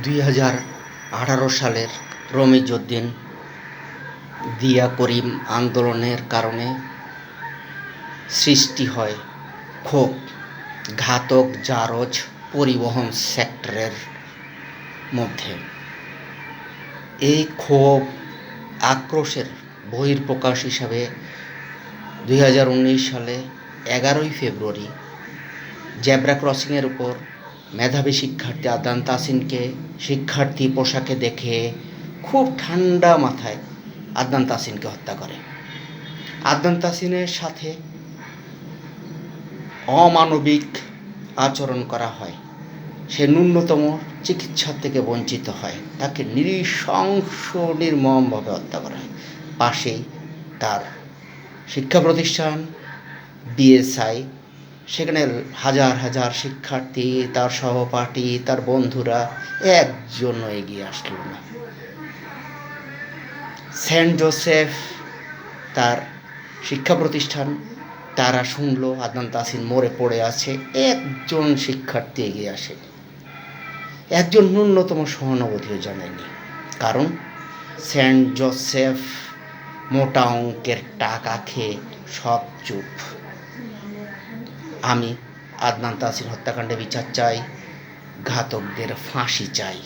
2018 সালের রমিজউদ্দিন দিয়া করিম আন্দোলনের কারণে সৃষ্টি হয় ক্ষোভ। ঘাতক জারজ পরিবহন সেক্টরের মধ্যে এই ক্ষোভ আক্রোশের বহিঃপ্রকাশ হিসাবে 2019 সালে 11 ফেব্রুয়ারি জেব্রা ক্রসিংয়ের উপর মেধাবী শিক্ষার্থী আদনান তাসিনকে শিক্ষার্থী পোশাকে দেখে খুব ঠান্ডা মাথায় আদনান তাসিনকে হত্যা করে। আদনান তাসিনের সাথে অমানবিক আচরণ করা হয়। সে ন্যূনতম চিকিৎসা থেকে বঞ্চিত হয়। তাকে নৃশংস নির্মমভাবে হত্যা করা হয়। পাশেই তার শিক্ষা প্রতিষ্ঠান বিএসআই, সেখানে হাজার হাজার শিক্ষার্থী, তার সহপাঠী, তার বন্ধুরা একজনও এগিয়ে আসলো না। সেন্ট জোসেফ তার শিক্ষা প্রতিষ্ঠান, তারা শুনলো আদনান তাসিন মরে পড়ে আছে, একজন শিক্ষার্থী এগিয়ে আসে, একজন ন্যূনতম সহানুভূতিও জানায়নি। কারণ সেন্ট জোসেফ মোটা অঙ্কের টাকা খেয়ে সব চুপ। আমি আদনান তাসিন হত্যাকাণ্ডে বিচার চাই, ঘাতকদের ফাঁসি চাই।